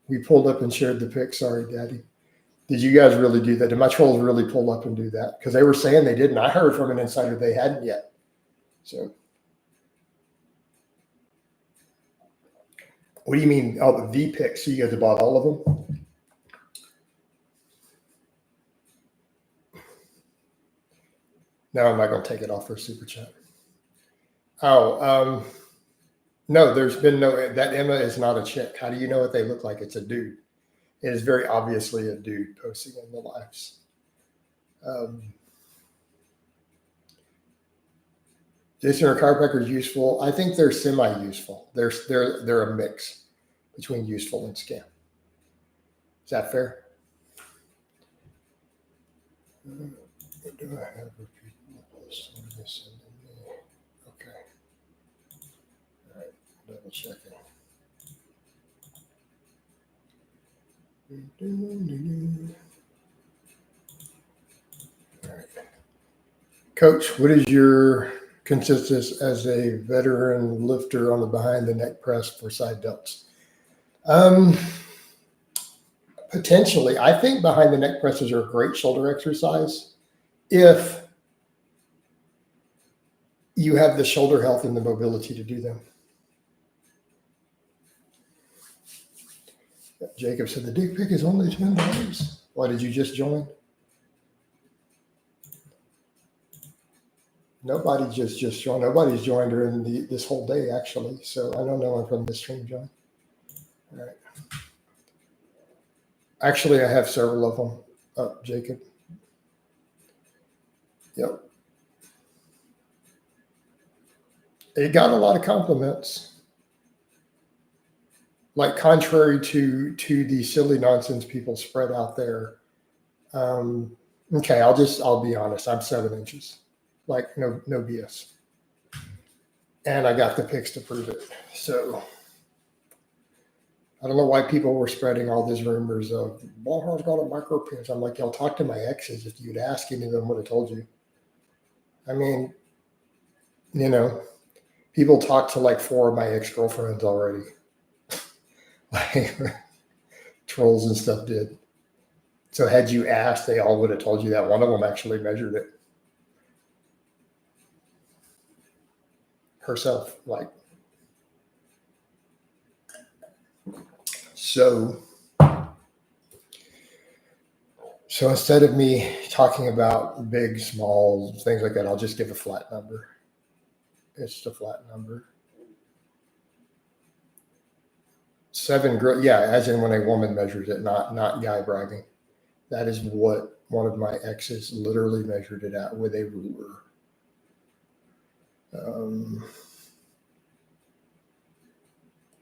Speaker 1: We pulled up and shared the pic. Sorry, Daddy. Did you guys really do that? Did my trolls really pull up and do that? Because they were saying they didn't. I heard from an insider they hadn't yet. So, what do you mean? Oh, the V pics. So you guys have bought all of them? No, I'm not going to take it off for a super chat. Oh, no, there's been no, that Emma is not a chick. How do you know what they look like? It's a dude. It is very obviously a dude posting in the lives. Jason, are chiropractors useful? I think they're semi-useful. They're a mix between useful and scam. Is that fair? What do I have for people? Okay. All right. Double checking. All right. Coach, what is your consistency as a veteran lifter on the behind the neck press for side delts? Potentially. I think behind the neck presses are a great shoulder exercise if you have the shoulder health and the mobility to do them. Jacob said the dick pic is only $10. Why did you just join? Nobody just joined. Nobody's joined during this whole day, actually. So I don't know one from this stream, John. All right. Actually, I have several of them. Oh, Jacob. Yep. It got a lot of compliments. Like, contrary to the silly nonsense people spread out there. Okay, I'll be honest. I'm 7 inches. Like, no BS. And I got the pics to prove it. So I don't know why people were spreading all these rumors of Blaha's got a micro penis. I'm like, y'all talk to my exes. If you'd ask, any of them would have told you. I mean, you know, people talked to like 4 of my ex-girlfriends already. Like, trolls and stuff did. So had you asked, they all would have told you that. One of them actually measured it. herself. Like, so instead of me talking about big, small things like that, I'll just give a flat number. It's just a flat number. 7, yeah, as in when a woman measures it, not guy bragging. That is what one of my exes literally measured it at with a ruler.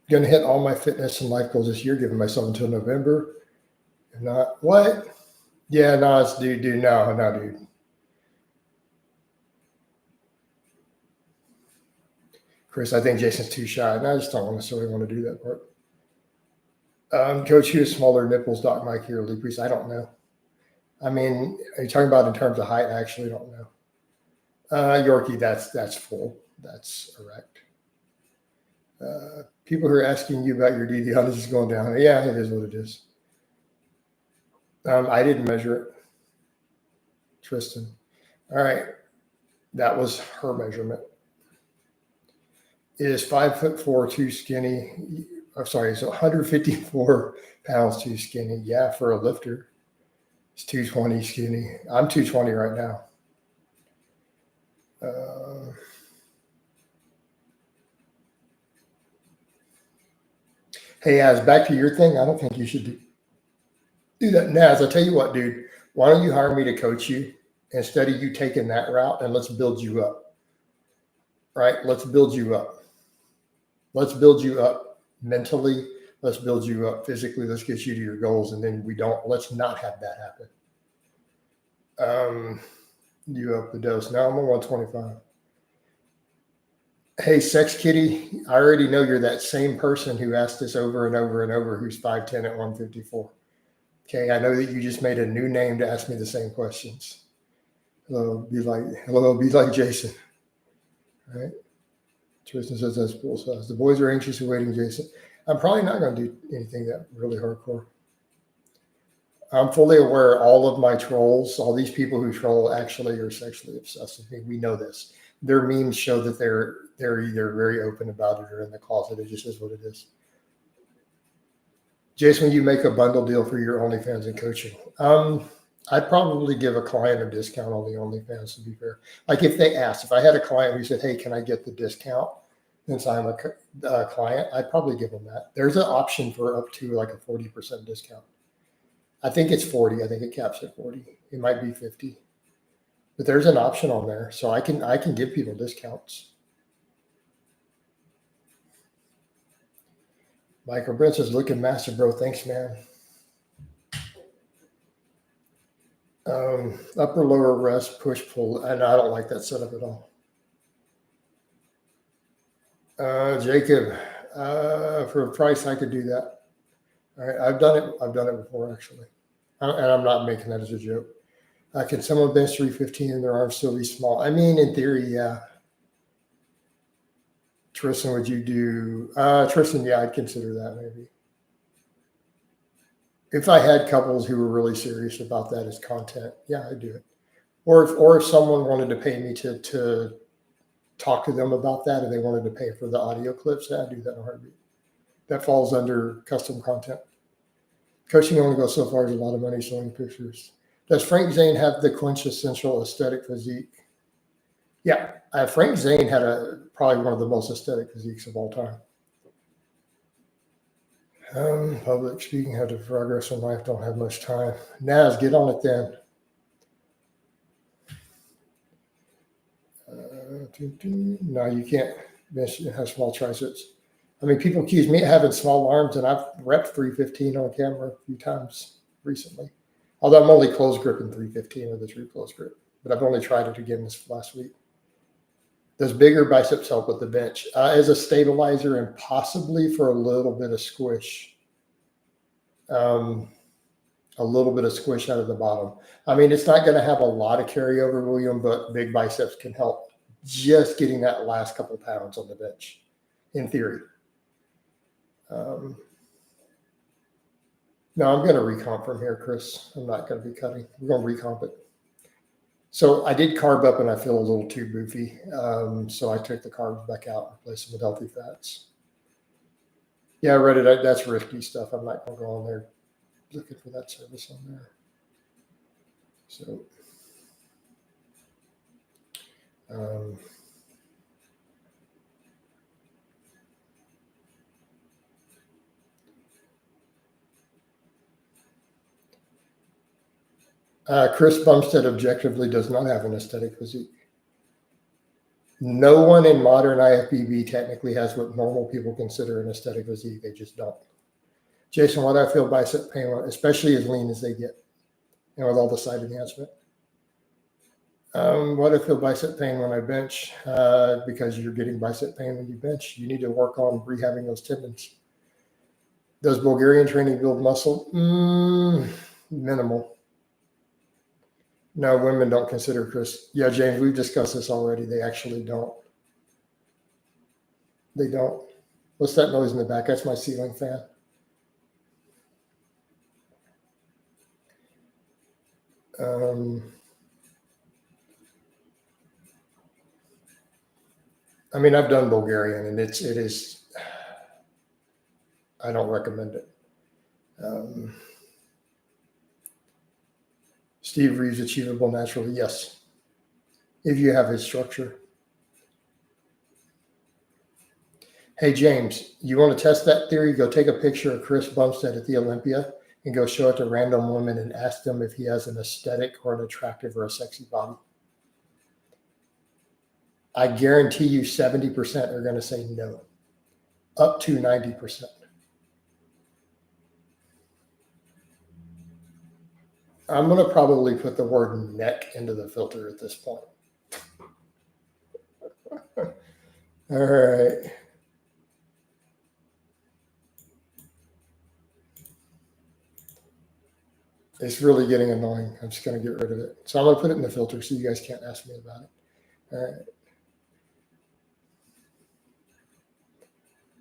Speaker 1: Going to hit all my fitness and life goals this year, giving myself until November. If not, what? Yeah, no, it's dude, no, dude. Chris, I think Jason's too shy. And I just don't necessarily want to do that part. Coach, who has smaller nipples, Doc Mike here, Lee Priest? I don't know. I mean, are you talking about in terms of height? I actually don't know. Yorkie, that's full. That's erect. People who are asking you about your DDL is just going down. Yeah, it is what it is. I didn't measure it. Tristan. All right. That was her measurement. It is 5'4", too skinny. I'm sorry, it's 154 pounds too skinny. Yeah, for a lifter. It's 220 skinny. I'm 220 right now. Hey, Az, back to your thing. I don't think you should do that. Naz, I'll tell you what, dude. Why don't you hire me to coach you instead of you taking that route, and let's build you up. Right? Let's build you up. Let's build you up mentally. Let's build you up physically. Let's get you to your goals, and then let's not have that happen. You up the dose. Now I'm on 125. Hey, Sex Kitty, I already know you're that same person who asked this over and over and over who's 5'10" at 154. Okay, I know that you just made a new name to ask me the same questions. Hello, be like Jason. All right? Tristan says that's full size. The boys are anxiously waiting, Jason. I'm probably not going to do anything that really hardcore. I'm fully aware all of my trolls, all these people who troll actually are sexually obsessed with me. We know this. Their memes show that they're either very open about it or in the closet. It just is what it is. Jason, when you make a bundle deal for your OnlyFans and coaching, I'd probably give a client a discount on the OnlyFans, to be fair. Like if they asked, if I had a client who said, hey, can I get the discount since I'm a client, I'd probably give them that. There's an option for up to like a 40% discount. I think it's 40. I think it caps at 40. It might be 50. But there's an option on there. So I can give people discounts. Michael Brent says, looking massive, bro. Thanks, man. Upper, lower, rest, push, pull. And I don't like that setup at all. Jacob, for a price, I could do that. All right. I've done it before, actually. And I'm not making that as a joke. Can someone bench 315 and their arms still be small? I mean, in theory, yeah. Tristan, would you do Tristan? Yeah, I'd consider that maybe. If I had couples who were really serious about that as content, yeah, I'd do it. Or if someone wanted to pay me to talk to them about that and they wanted to pay for the audio clips, yeah, I'd do that in a heartbeat. That falls under custom content. Coaching only goes so far as a lot of money showing pictures. Does Frank Zane have the quintessential aesthetic physique? Yeah, Frank Zane had probably one of the most aesthetic physiques of all time. Public speaking, how to progress in life, don't have much time. Naz, get on it then. No, you can't have small triceps. I mean, people accuse me of having small arms, and I've repped 315 on camera a few times recently. Although I'm only close gripping 315 with a true close grip, but I've only tried it again this last week. Does bigger biceps help with the bench? As a stabilizer and possibly for a little bit of squish. A little bit of squish out of the bottom. I mean, it's not going to have a lot of carryover, William, but big biceps can help just getting that last couple pounds on the bench, in theory. No, I'm going to recomp from here, Chris. I'm not going to be cutting. We're going to recomp it. So I did carb up and I feel a little too boofy. So I took the carbs back out and replaced them with healthy fats. Yeah, I read it. That's risky stuff. I'm not going to go on there looking for that service on there. So, Chris Bumstead objectively does not have an aesthetic physique. No one in modern IFBB technically has what normal people consider an aesthetic physique. They just don't. Jason, why do I feel bicep pain, especially as lean as they get, and with all the side enhancement? Why do I feel bicep pain when I bench? Because you're getting bicep pain when you bench. You need to work on rehabbing those tendons. Does Bulgarian training build muscle? Minimal. No, women don't consider Chris. Yeah, James, we've discussed this already. They actually don't. They don't. What's that noise in the back? That's my ceiling fan. I mean, I've done Bulgarian, and it is. I don't recommend it. Steve Reeves, achievable naturally. Yes, if you have his structure. Hey, James, you want to test that theory? Go take a picture of Chris Bumstead at the Olympia and go show it to random women and ask them if he has an aesthetic or an attractive or a sexy body. I guarantee you 70% are going to say no, up to 90%. I'm going to probably put the word neck into the filter at this point. All right. It's really getting annoying. I'm just going to get rid of it. So I'm going to put it in the filter so you guys can't ask me about it. All right.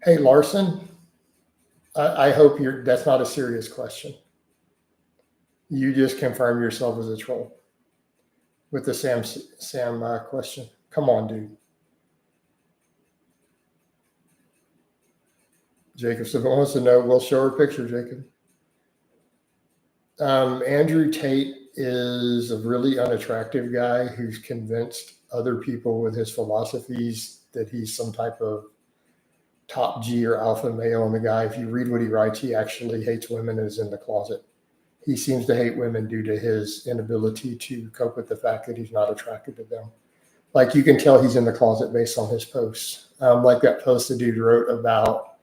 Speaker 1: Hey, Larson, I hope that's not a serious question. You just confirm yourself as a troll with the Sam question. Come on, dude. Jacob, so if it wants to know, we'll show her a picture, Jacob. Andrew Tate is a really unattractive guy who's convinced other people with his philosophies that he's some type of top G or alpha male. And the guy, if you read what he writes, he actually hates women and is in the closet. He seems to hate women due to his inability to cope with the fact that he's not attracted to them. Like you can tell he's in the closet based on his posts. Like that post the dude wrote about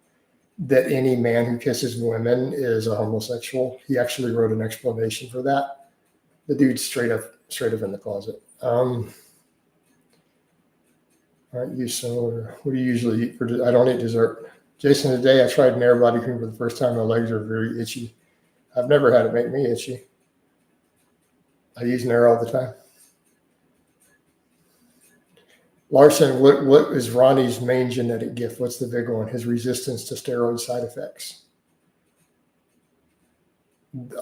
Speaker 1: that any man who kisses women is a homosexual. He actually wrote an explanation for that. The dude's straight up in the closet. Aren't you similar? What do you usually eat I don't eat dessert. Jason, today I tried Nair body cream for the first time. My legs are very itchy. I've never had it make me itchy. I use Nair all the time. Larson, what is Ronnie's main genetic gift? What's the big one? His resistance to steroid side effects.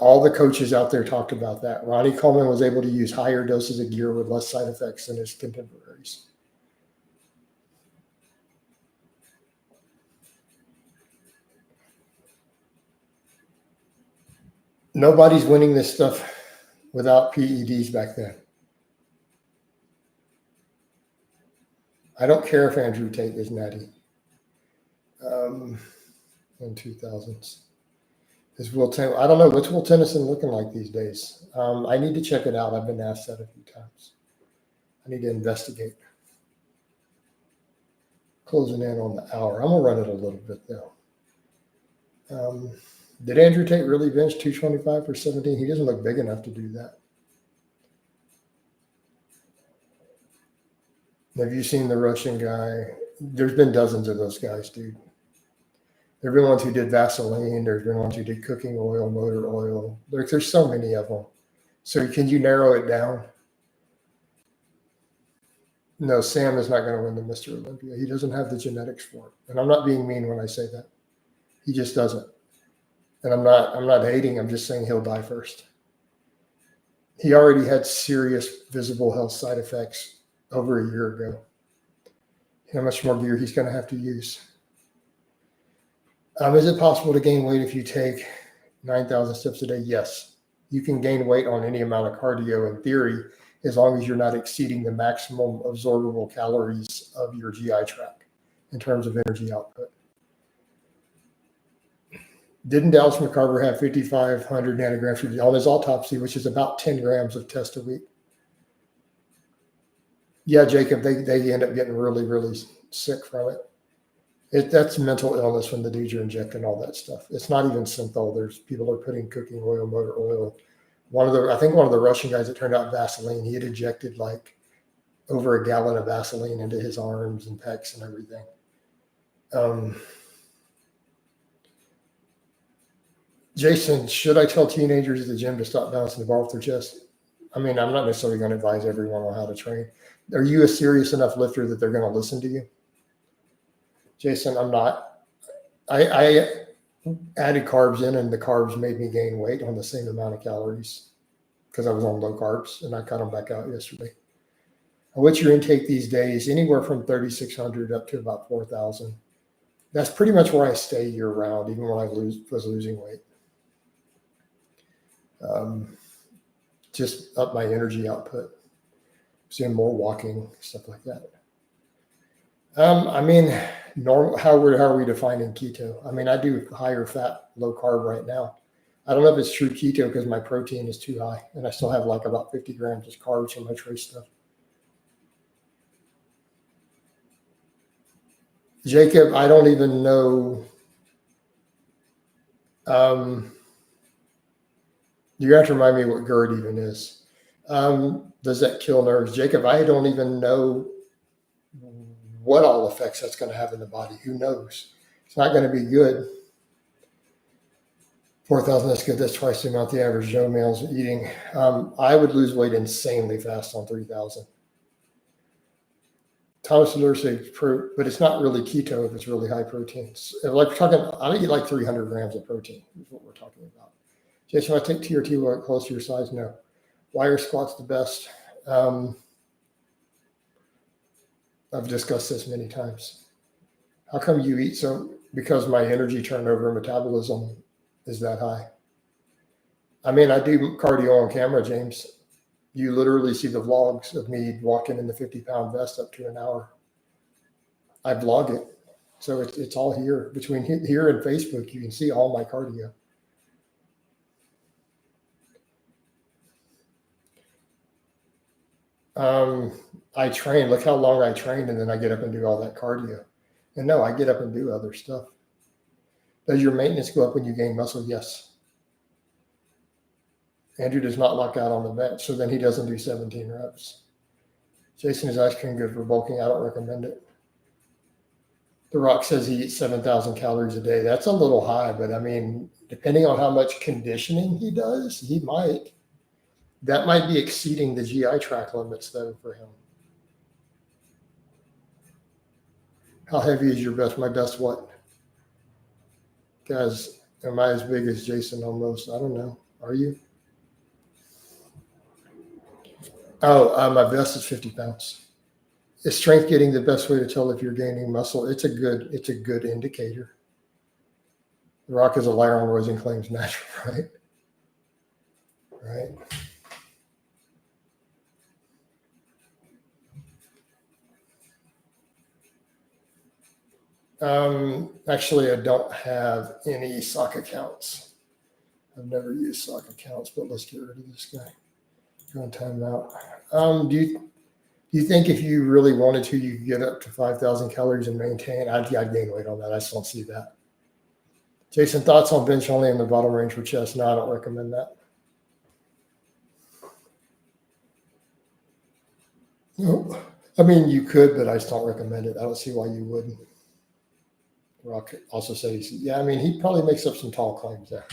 Speaker 1: All the coaches out there talked about that. Ronnie Coleman was able to use higher doses of gear with less side effects than his contemporaries. Nobody's winning this stuff without PEDs back then. I don't care if Andrew Tate is natty. In 2000s. Is I don't know, what's Will Tennyson looking like these days? I need to check it out. I've been asked that a few times. I need to investigate. Closing in on the hour. I'm going to run it a little bit, though. Did Andrew Tate really bench 225 for 17? He doesn't look big enough to do that. Have you seen the Russian guy? There's been dozens of those guys, dude. There have been ones who did Vaseline. There's been ones who did cooking oil, motor oil. There's so many of them. So can you narrow it down? No, Sam is not going to win the Mr. Olympia. He doesn't have the genetics for it. And I'm not being mean when I say that. He just doesn't. And I'm not hating. I'm just saying he'll die first. He already had serious visible health side effects over a year ago. How much more gear he's going to have to use? Is it possible to gain weight if you take 9,000 steps a day? Yes. You can gain weight on any amount of cardio in theory, as long as you're not exceeding the maximum absorbable calories of your GI tract in terms of energy output. Didn't Dallas McCarver have 5,500 nanograms on his autopsy, which is about 10 grams of test a week? Yeah, Jacob, they end up getting really, really sick from it. That's mental illness when the dudes are injecting all that stuff. It's not even synthol. There's people are putting cooking oil, motor oil. I think one of the Russian guys that turned out Vaseline, he had injected like over a gallon of Vaseline into his arms and pecs and everything. Jason, should I tell teenagers at the gym to stop bouncing the bar with their chest? I mean, I'm not necessarily going to advise everyone on how to train. Are you a serious enough lifter that they're going to listen to you? Jason, I'm not. I added carbs in, and the carbs made me gain weight on the same amount of calories because I was on low carbs, and I cut them back out yesterday. What's your intake these days? Anywhere from 3,600 up to about 4,000. That's pretty much where I stay year round, even when I was losing weight. Just up my energy output. Doing more walking, stuff like that. I mean, normal. How are we defining keto? I mean, I do higher fat, low carb right now. I don't know if it's true keto because my protein is too high, and I still have like about 50 grams of carbs from my trace stuff. Jacob, I don't even know. You have to remind me what GERD even is. Does that kill nerves? Jacob, I don't even know what all effects that's going to have in the body. Who knows? It's not going to be good. 4,000, that's good. That's twice the amount the average Joe male's eating. I would lose weight insanely fast on 3,000. Thomas Allure says, but it's not really keto if it's really high proteins. Like we're talking, I eat like 300 grams of protein is what we're talking about. Jason, I take TRT close to your size? No. Why are squats the best? I've discussed this many times. How come you eat so? Because my energy turnover and metabolism is that high. I mean, I do cardio on camera, James. You literally see the vlogs of me walking in the 50-pound vest up to an hour. I vlog it. So it's all here. Between here and Facebook, you can see all my cardio. I train. Look how long I train, and then I get up and do all that cardio. And no, I get up and do other stuff. Does your maintenance go up when you gain muscle? Yes. Andrew does not lock out on the bench, so then he doesn't do 17 reps. Jason, is ice cream good for bulking? I don't recommend it. The Rock says he eats 7,000 calories a day. That's a little high, but I mean, depending on how much conditioning he does, he might. That might be exceeding the GI tract limits, though, for him. How heavy is your best? My best what? Guys, am I as big as Jason almost? I don't know. Are you? Oh, my best is 50 pounds. Is strength getting the best way to tell if you're gaining muscle? It's a good indicator. The Rock is a liar on words and claims natural, right? Right. Actually, I don't have any sock accounts. I've never used sock accounts, but let's get rid of this guy. Go on timeout. Do you think if you really wanted to, you could get up to 5,000 calories and maintain? I'd gain weight on that. I just don't see that. Jason, thoughts on bench only in the bottom range for chest? No, I don't recommend that. No. I mean, you could, but I just don't recommend it. I don't see why you wouldn't. Rock also says, yeah, I mean, he probably makes up some tall claims there.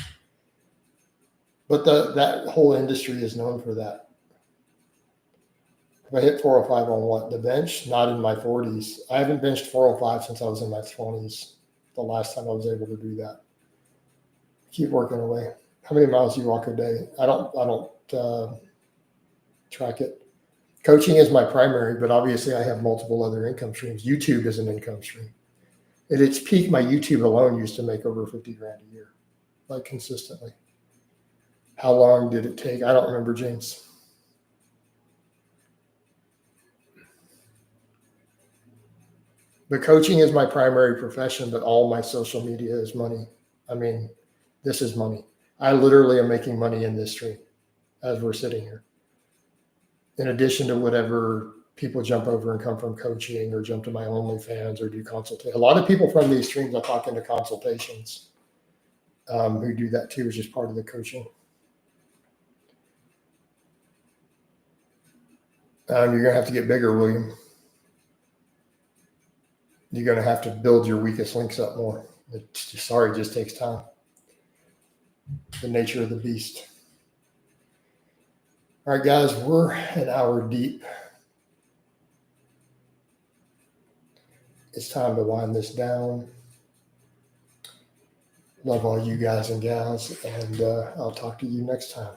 Speaker 1: But that whole industry is known for that. If I hit 405 on what? The bench? Not in my 40s. I haven't benched 405 since I was in my 20s. The last time I was able to do that. Keep working away. How many miles do you walk a day? I don't track it. Coaching is my primary, but obviously I have multiple other income streams. YouTube is an income stream. At its peak, my YouTube alone used to make over 50 grand a year, like consistently. How long did it take? I don't remember, James. But coaching is my primary profession, but all my social media is money. I mean, this is money. I literally am making money in this stream as we're sitting here. In addition to whatever people jump over and come from coaching or jump to my OnlyFans or do consultation. A lot of people from these streams I talk into consultations who do that too, which is part of the coaching. You're going to have to get bigger, William. You're going to have to build your weakest links up more. It just takes time. The nature of the beast. All right, guys, we're an hour deep. It's time to wind this down. Love all you guys and gals, and I'll talk to you next time.